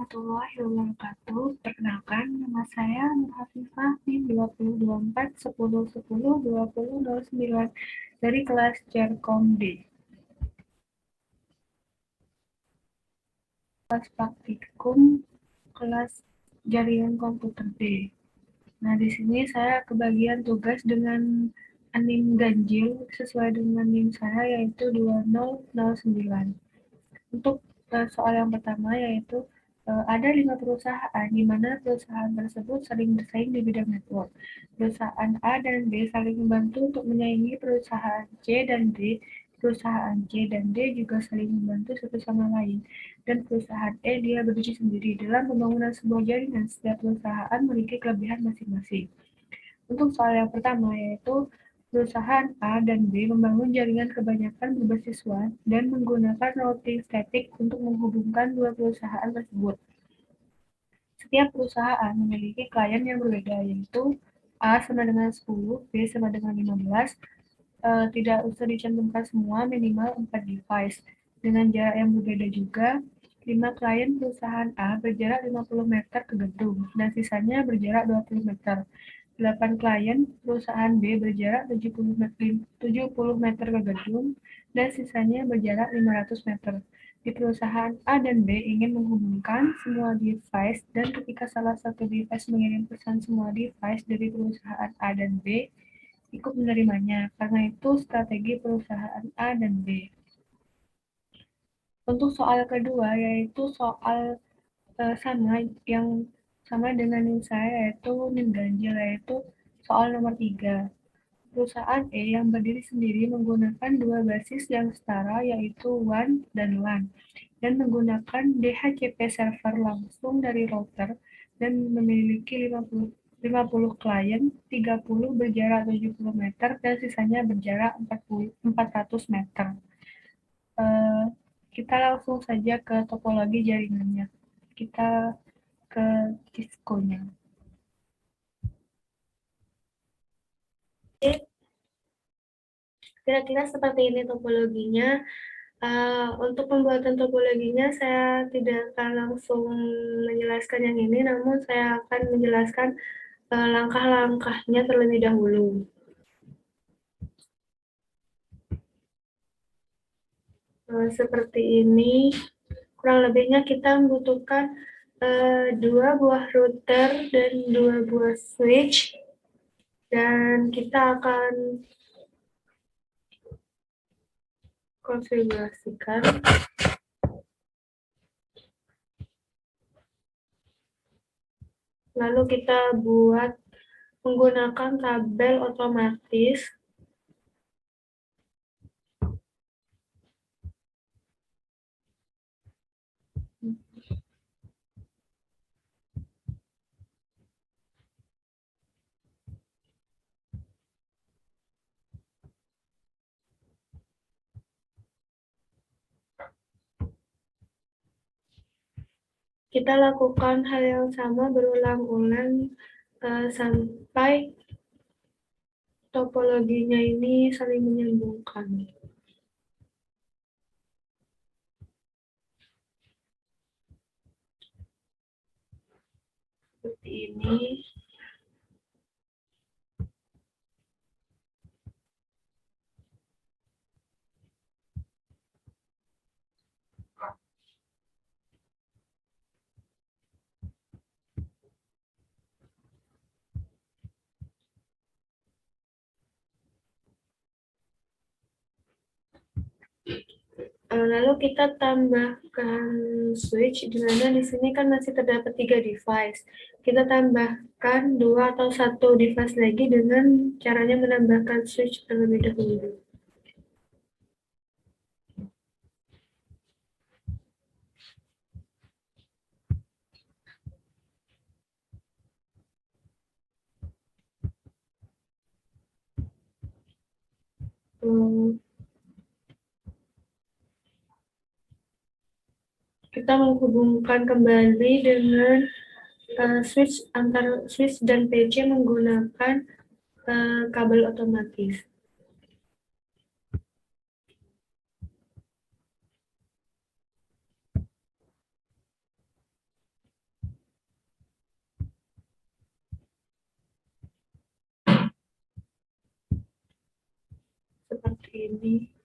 warahmatullahi wabarakatuh. Perkenalkan, nama saya Nur Hafifah NIM 2024 10 10 2009 dari kelas Cerkom D. Kelas praktikum kelas jaringan komputer D. Nah, di sini saya kebagian tugas dengan NIM ganjil sesuai dengan NIM saya yaitu 2009. Untuk soal yang pertama yaitu ada 5 perusahaan di mana perusahaan tersebut saling bersaing di bidang network. Perusahaan A dan B saling membantu untuk menyaingi perusahaan C dan D. Perusahaan C dan D juga saling membantu satu sama lain. Dan perusahaan E dia berdiri sendiri dalam pembangunan sebuah jaringan. Setiap perusahaan memiliki kelebihan masing-masing. Untuk soal yang pertama yaitu perusahaan A dan B membangun jaringan kebanyakan berbasis WAN dan menggunakan routing statik untuk menghubungkan dua perusahaan tersebut. Setiap perusahaan memiliki klien yang berbeda, yaitu A sama dengan 10, B sama dengan 15. Tidak usah dicantumkan semua, minimal 4 device. Dengan jarak yang berbeda juga, 5 klien perusahaan A berjarak 50 meter ke gedung, dan sisanya berjarak 20 meter. 8 klien perusahaan B berjarak 70 meter ke gedung, dan sisanya berjarak 500 meter. Di perusahaan A dan B ingin menghubungkan semua device, dan ketika salah satu device mengirim pesan semua device dari perusahaan A dan B ikut menerimanya. Karena itu strategi perusahaan A dan B. Untuk soal kedua yaitu soal sama dengan NIM saya yaitu NIM ganjil, yaitu soal nomor 3. Perusahaan E yang berdiri sendiri menggunakan dua basis yang setara yaitu WAN dan LAN dan menggunakan DHCP server langsung dari router dan memiliki 50 klien, 30 berjarak 70 meter dan sisanya berjarak 400 meter. Kita langsung saja ke topologi jaringannya. Kita ke Cisco-nya. Kira-kira seperti ini topologinya. Untuk pembuatan topologinya saya tidak akan langsung menjelaskan yang ini, namun saya akan menjelaskan langkah-langkahnya terlebih dahulu. Seperti ini, kurang lebihnya kita membutuhkan 2 buah router dan 2 buah switch, dan kita akan konfigurasikan. Lalu kita buat menggunakan tabel otomatis. Kita lakukan hal yang sama berulang-ulang sampai topologinya ini saling menyambungkan. Seperti ini. Lalu kita tambahkan switch, di mana di sini kan masih terdapat 3 device. Kita tambahkan 2 atau 1 device lagi dengan caranya menambahkan switch terlebih dahulu. Kita menghubungkan kembali dengan switch antara switch dan PC menggunakan kabel otomatis. ini.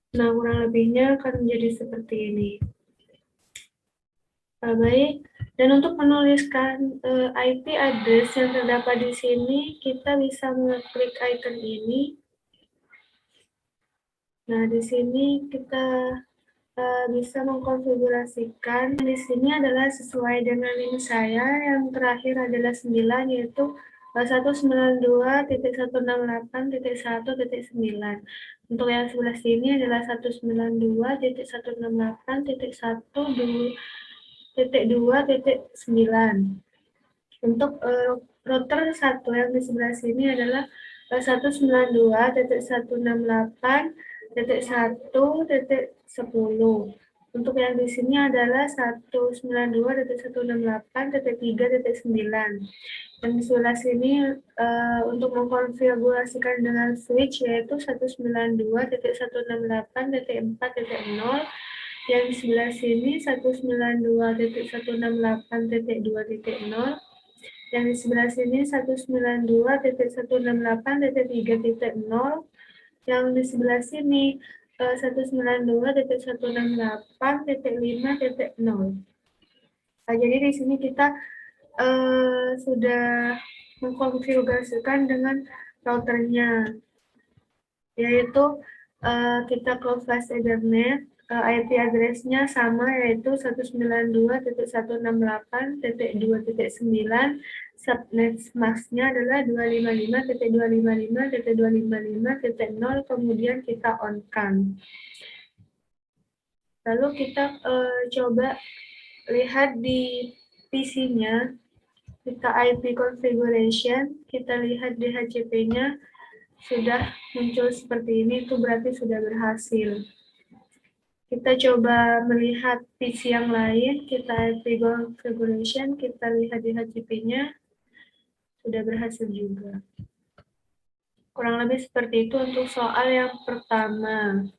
Nah, kurang lebihnya akan menjadi seperti ini. Baik, dan untuk menuliskan IP address yang terdapat di sini, kita bisa mengklik icon ini. Nah, di sini kita bisa mengkonfigurasikan. Di sini adalah sesuai dengan NIM saya, yang terakhir adalah 9, yaitu 192.168.1.9. Untuk yang sebelah sini adalah 192.168.2.9. Untuk router 1 yang di sebelah sini adalah 192.168.1.10. Untuk yang di sini adalah 192.168.3.9. Dan di sebelah sini untuk mengkonfigurasikan dengan switch yaitu 192.168.4.0. Yang di sebelah sini 192.168.2.0. Yang di sebelah sini 192.168.3.0. Yang di sebelah sini 192.168.5.0. Jadi di sini kita sudah mengkonfigurasikan dengan routernya, yaitu kita ke flash Ethernet, IP address-nya sama, yaitu 192.168.2.9, subnet mask-nya adalah 255.255.255.0, kemudian kita on-kan. Lalu kita coba lihat di PC-nya, kita IP configuration, kita lihat di HCP-nya, sudah muncul seperti ini, itu berarti sudah berhasil. Kita coba melihat PC yang lain, kita IP configuration, kita lihat di HCP-nya, sudah berhasil juga. Kurang lebih seperti itu untuk soal yang pertama.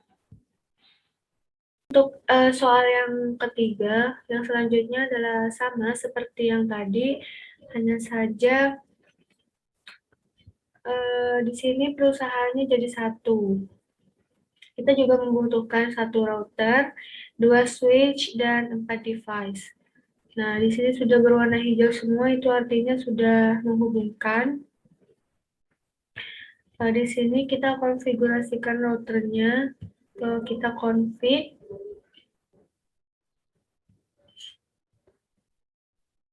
Untuk soal yang ketiga, yang selanjutnya adalah sama seperti yang tadi, hanya saja di sini perusahaannya jadi satu. Kita juga membutuhkan satu router, 2 switch, dan 4 device. Nah, di sini sudah berwarna hijau semua, itu artinya sudah menghubungkan. Di sini kita konfigurasikan routernya, kita config.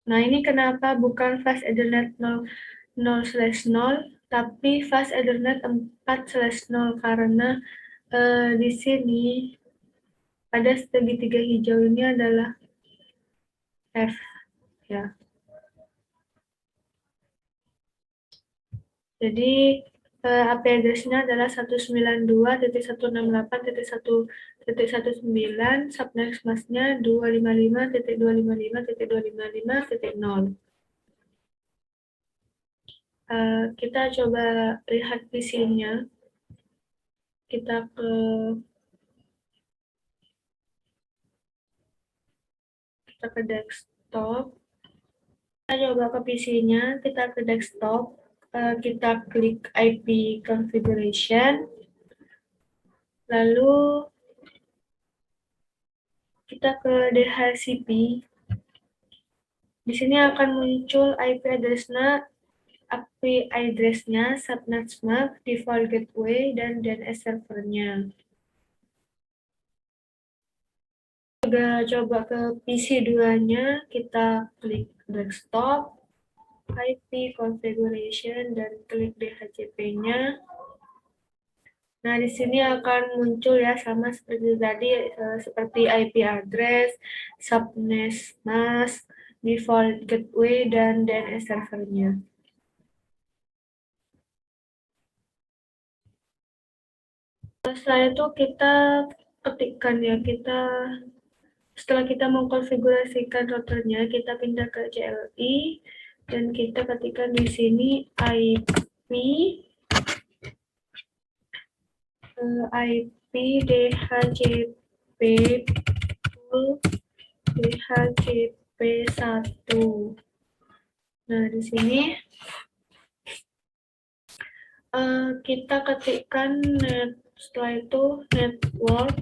Nah, ini kenapa bukan fast Ethernet 0/0, tapi fast Ethernet 4/0, karena di sini pada segitiga hijau ini adalah F, ya. Jadi IP address-nya adalah 192.168.1.19, subnet mask-nya 255.255.255.0. Kita coba lihat PC-nya. Kita ke desktop. Kita coba ke PC-nya, kita ke desktop, kita klik IP configuration, lalu kita ke DHCP. Di sini akan muncul IP address-nya, subnet mask, default gateway, dan DNS servernya. Juga coba ke PC 2-nya, kita klik desktop, IP configuration, dan klik DHCP-nya. Nah, di sini akan muncul ya sama seperti tadi, seperti IP address, subnet mask, default gateway, dan DNS servernya. Setelah itu kita ketikkan ya, setelah kita mengkonfigurasikan routernya, kita pindah ke CLI dan kita ketikkan di sini IP IP DHCP full DHCP 1. Nah, di sini kita ketikkan setelah itu network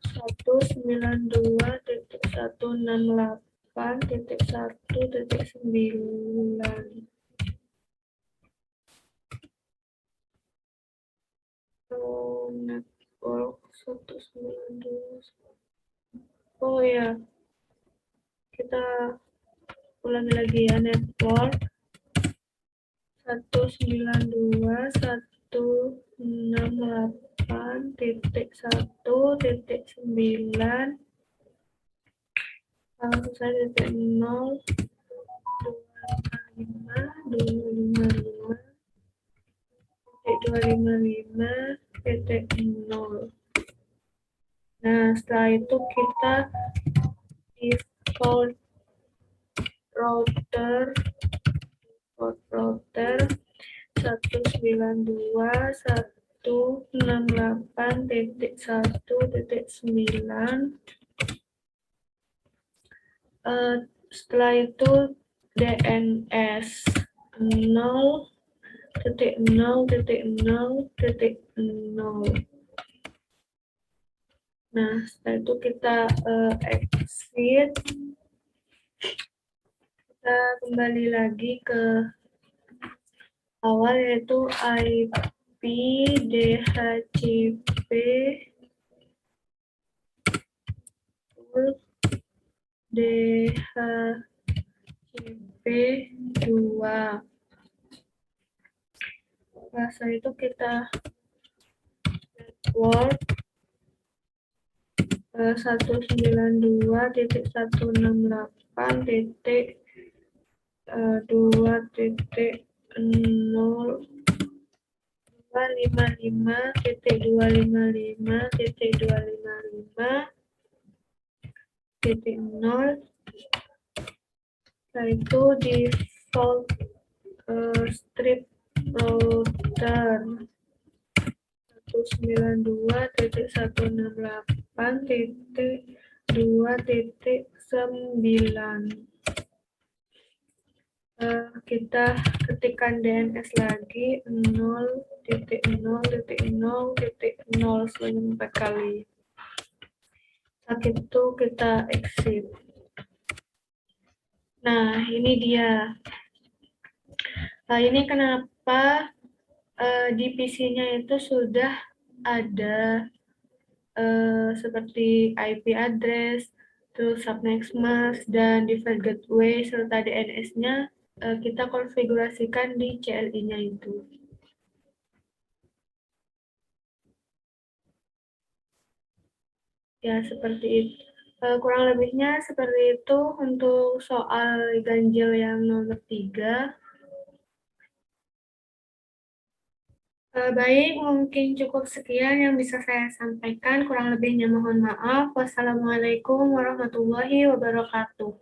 192.168.1.9. Network 192. Oh ya, kita ulangi lagi ya, network 192.168.1.9 1.0 255.255.0. Nah, setelah itu kita default router 192.168.1.9. Setelah itu DNS 0.0.0.0. Nah, setelah itu kita exit. Kita kembali lagi ke awal, yaitu IP DHCP DHCP 2. Setelah itu kita network 192.168.255.255.255.0. Setelah itu default strip router 192.168.2.9. Kita ketikkan DNS lagi 0.0.0.0 sebanyak 4 kali. Setelah itu kita exit. Nah, ini dia. Nah, ini kenapa di PC-nya itu sudah ada seperti IP address, terus subnet mask, dan default gateway, serta DNS-nya kita konfigurasikan di CLI-nya itu. Ya, seperti itu. Kurang lebihnya seperti itu untuk soal ganjil yang nomor 3. Baik, mungkin cukup sekian yang bisa saya sampaikan. Kurang lebihnya mohon maaf. Wassalamualaikum warahmatullahi wabarakatuh.